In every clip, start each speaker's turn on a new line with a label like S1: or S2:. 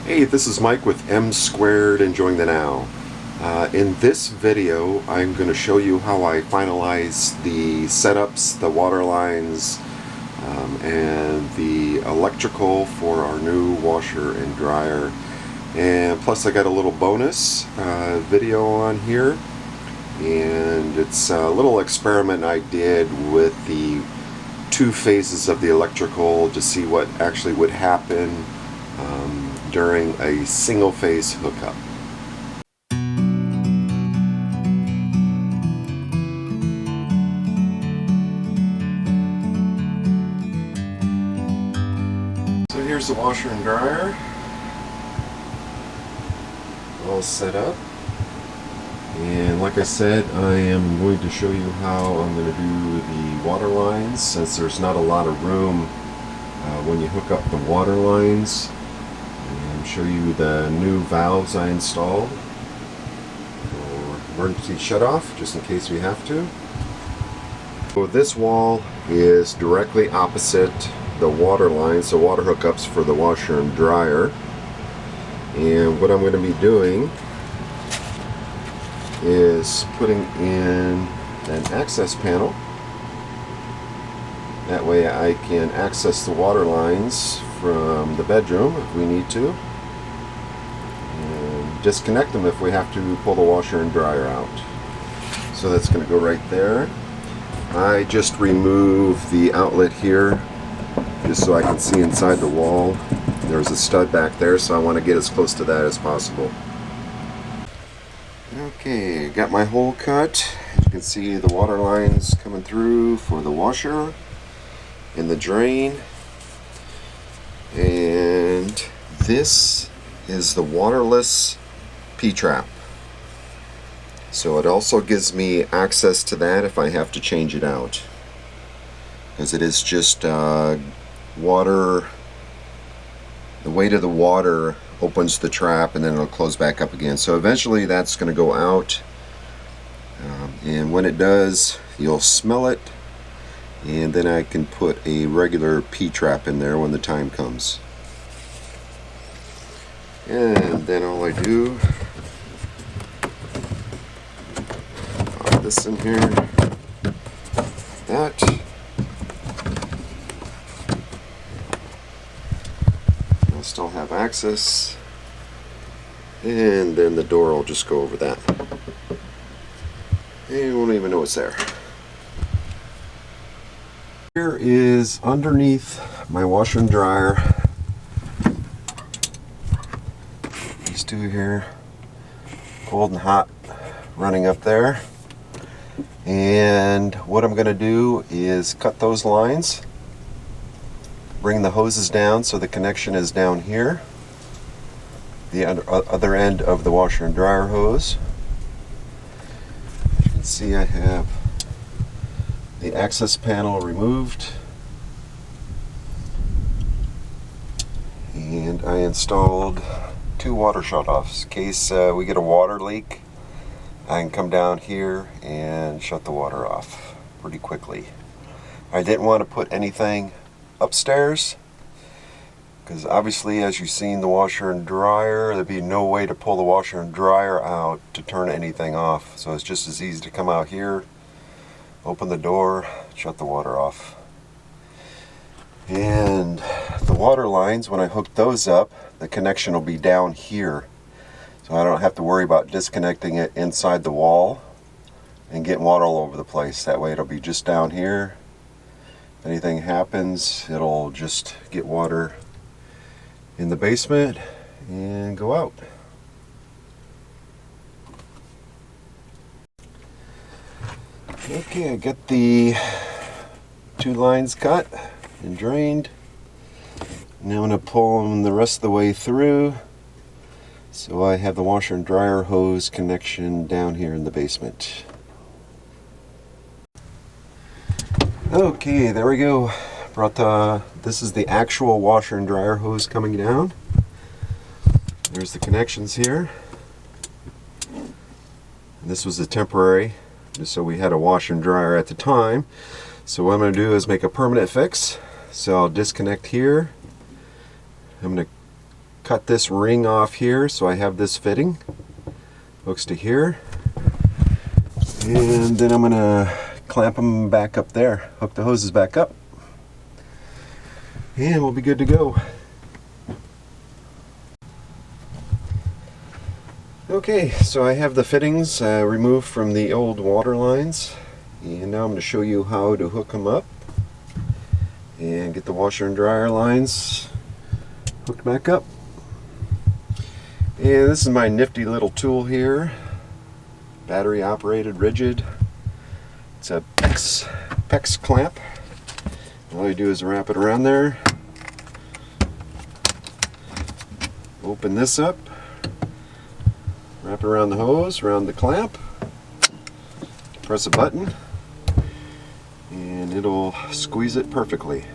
S1: Hey, this is Mike with M Squared Enjoying the Now. In this video, I'm going to show you how I finalize the setups, the water lines, and the electrical for our new washer and dryer. And plus I got a little bonus video on here, and it's a little experiment I did with the two phases of the electrical to see what actually would happen during a single phase hookup. So here's the washer and dryer all set up, and like I said, I am going to show you how I'm going to do the water lines, since there's not a lot of room when you hook up the water lines. And show you the new valves I installed for emergency shutoff, just in case we have to. So this wall is directly opposite the water lines, the water hookups for the washer and dryer. And what I'm going to be doing is putting in an access panel. That way I can access the water lines from the bedroom if we need to, and disconnect them if we have to pull the washer and dryer out. So that's going to go right there. I just removed the outlet here just so I can see inside the wall. There's a stud back there, so I want to get as close to that as possible. Okay, got my hole cut. As you can see, the water lines coming through for the washer and the drain. And this is the waterless P-trap. So it also gives me access to that if I have to change it out, because it is just water. The weight of the water opens the trap and then it'll close back up again. So eventually that's going to go out, and when it does, you'll smell it, and then I can put a regular P-trap in there when the time comes. And then all I do, pop this in here, that. I'll still have access, and then the door will just go over that. And you won't even know it's there. Here is underneath my washer and dryer. These two here, cold and hot, running up there. And what I'm going to do is cut those lines, bring the hoses down so the connection is down here, the other end of the washer and dryer hose. As you can see, I have the access panel removed, and I installed two water shutoffs in case we get a water leak. I can come down here and shut the water off pretty quickly. I didn't want to put anything upstairs, because obviously, as you've seen the washer and dryer, there'd be no way to pull the washer and dryer out to turn anything off. So it's just as easy to come out here, open the door, shut the water off. And the water lines, when I hook those up, the connection will be down here. So I don't have to worry about disconnecting it inside the wall and getting water all over the place. That way it'll be just down here. If anything happens, it'll just get water in the basement and go out. Okay, I got the two lines cut and drained. Now I'm going to pull them the rest of the way through, so I have the washer and dryer hose connection down here in the basement. Okay, there we go. This is the actual washer and dryer hose coming down. There's the connections here. And this was a temporary, just so we had a washer and dryer at the time. So what I'm going to do is make a permanent fix. So I'll disconnect here. I'm going to cut this ring off here so I have this fitting. Hooks to here. And then I'm going to clamp them back up there. Hook the hoses back up. And we'll be good to go. Okay, so I have the fittings removed from the old water lines. And now I'm going to show you how to hook them up. And get the washer and dryer lines hooked back up. And this is my nifty little tool here. Battery operated rigid. It's a PEX clamp. All you do is wrap it around there. Open this up. Wrap it around the hose, around the clamp. Press a button and it'll squeeze it perfectly.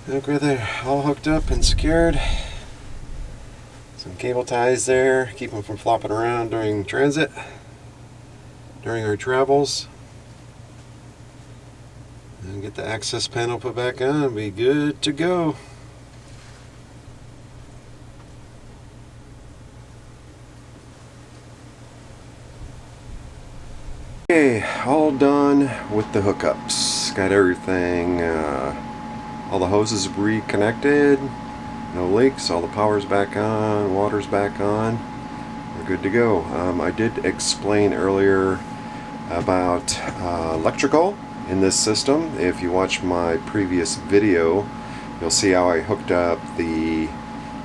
S1: Okay, they're all hooked up and secured. Some cable ties there, keep them from flopping around during transit, during our travels. And get the access panel put back on and be good to go. Okay, all done with the hookups. Got everything. All the hoses reconnected, no leaks, all the power's back on, water's back on, we're good to go. I did explain earlier about electrical. in this system. If you watch my previous video, you'll see how I hooked up the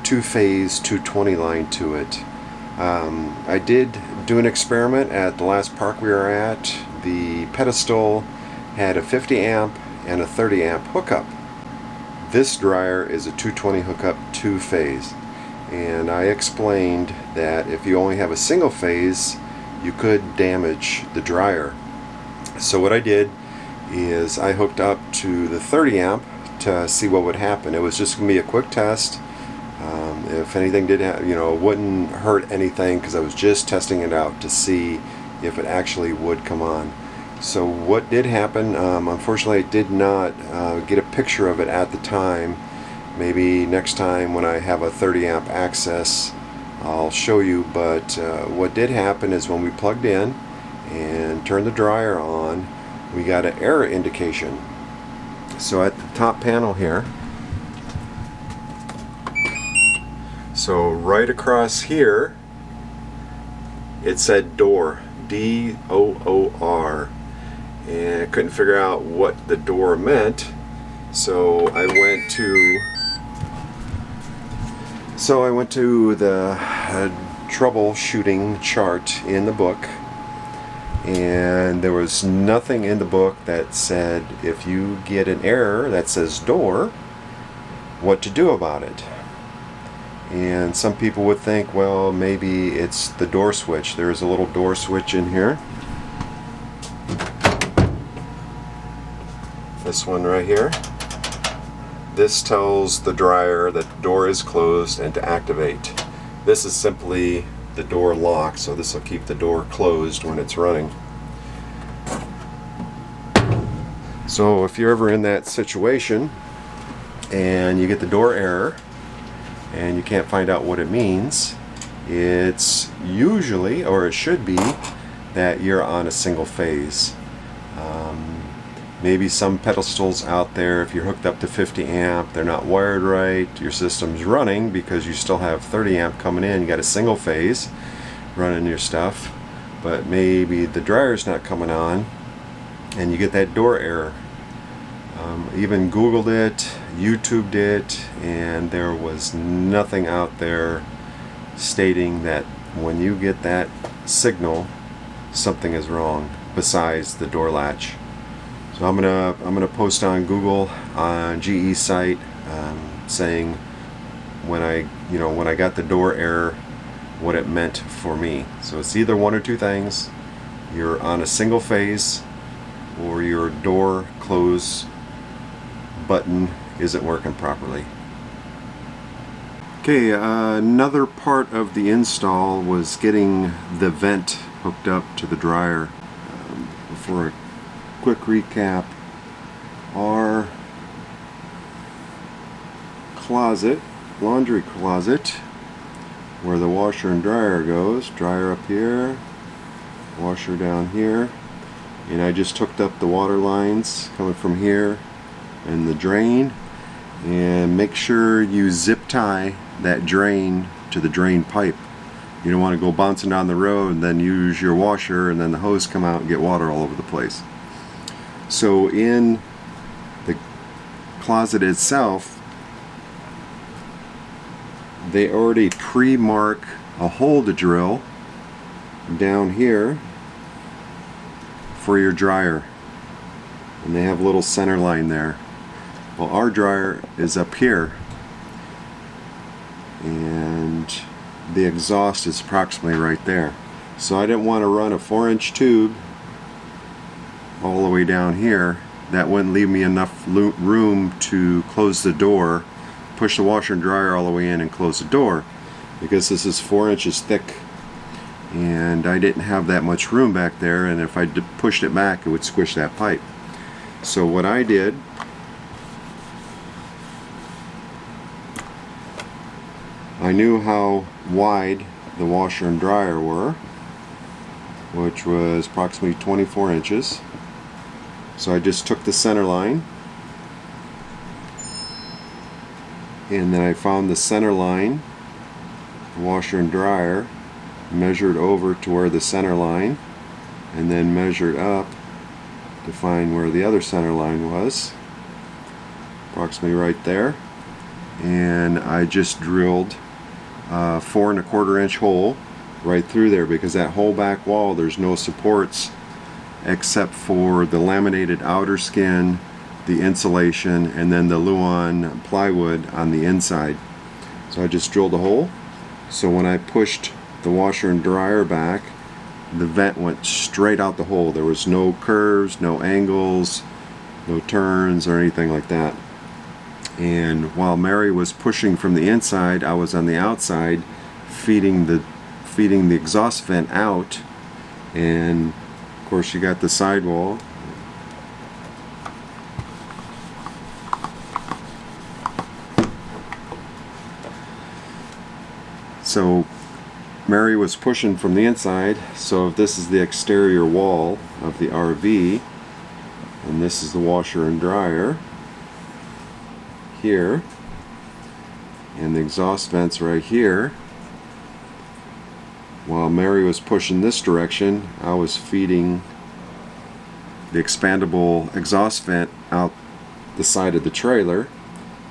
S1: two-phase 220 line to it. I did do an experiment at the last park we were at. The pedestal had a 50 amp and a 30 amp hookup. This dryer is a 220 hookup two-phase, and I explained that if you only have a single phase, you could damage the dryer. So what I did is I hooked up to the 30 amp to see what would happen. It was just going to be a quick test. If anything did happen, it wouldn't hurt anything, because I was just testing it out to see if it actually would come on. So what did happen, unfortunately I did not get a picture of it at the time. Maybe next time when I have a 30 amp access I'll show you, but what did happen is when we plugged in and turned the dryer on, we got an error indication. So at the top panel here, so right across here, it said door, D-O-O-R, and I couldn't figure out what the door meant, so I went to the troubleshooting chart in the book, and there was nothing in the book that said if you get an error that says door, what to do about it. And some people would think, well, maybe it's the door switch. There's a little door switch in here. This one right here. This tells the dryer that the door is closed and to activate. This is simply the door lock, so this will keep the door closed when it's running. So if you're ever in that situation and you get the door error and you can't find out what it means, it's usually, or it should be, that you're on a single phase. Maybe some pedestals out there, if you're hooked up to 50 amp, they're not wired right, your system's running because you still have 30 amp coming in, you got a single phase running your stuff, but maybe the dryer's not coming on and you get that door error. Even Googled it, YouTubed it, and there was nothing out there stating that when you get that signal, something is wrong besides the door latch. So I'm gonna post on Google, on GE site, saying when I got the door error, what it meant for me. So it's either one or two things: you're on a single phase, or your door close button isn't working properly. Okay, another part of the install was getting the vent hooked up to the dryer. For a quick recap, our closet, laundry closet, where the washer and dryer goes, dryer up here, washer down here, and I just hooked up the water lines coming from here and the drain, and make sure you zip tie that drain to the drain pipe. You don't want to go bouncing down the road and then use your washer and then the hose come out and get water all over the place. So in the closet itself, they already pre-mark a hole to drill down here for your dryer, and they have a little center line there. Well, our dryer is up here, and the exhaust is approximately right there. So I didn't want to run a 4-inch tube all the way down here. That wouldn't leave me enough room to close the door, push the washer and dryer all the way in and close the door, because this is 4 inches thick and I didn't have that much room back there, and if I pushed it back it would squish that pipe. So what I did, I knew how wide the washer and dryer were, which was approximately 24 inches. So I just took the center line, and then I found the center line, the washer and dryer, measured over to where the center line, and then measured up to find where the other center line was, approximately right there, and I just drilled a 4 1/4 inch hole right through there, because that whole back wall, there's no supports except for the laminated outer skin, the insulation, and then the Luan plywood on the inside. So I just drilled a hole, so when I pushed the washer and dryer back, the vent went straight out the hole. There was no curves, no angles, no turns or anything like that. And while Mary was pushing from the inside, I was on the outside feeding the exhaust vent out. And of course you got the sidewall. So Mary was pushing from the inside, so this is the exterior wall of the RV, and this is the washer and dryer here, and the exhaust vents right here. While Mary was pushing this direction, I was feeding the expandable exhaust vent out the side of the trailer,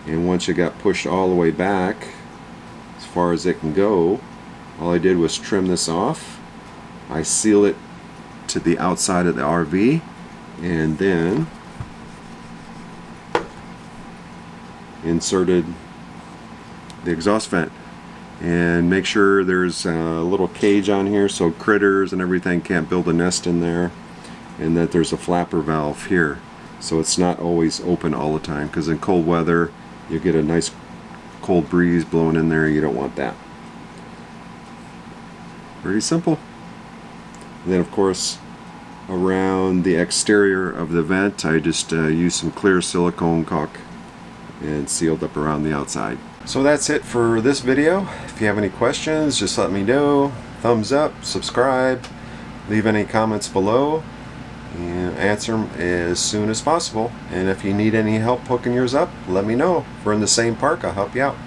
S1: and once it got pushed all the way back as far as it can go, all I did was trim this off. I seal it to the outside of the RV, and then inserted the exhaust vent. And make sure there's a little cage on here so critters and everything can't build a nest in there, and that there's a flapper valve here so it's not always open all the time, because in cold weather you get a nice cold breeze blowing in there. You don't want that. Pretty simple. And then of course around the exterior of the vent I just used some clear silicone caulk and sealed up around the outside. So that's it for this video. If you have any questions, just let me know. Thumbs up, subscribe, leave any comments below, and answer them as soon as possible. And if you need any help hooking yours up, let me know. If we're in the same park, I'll help you out.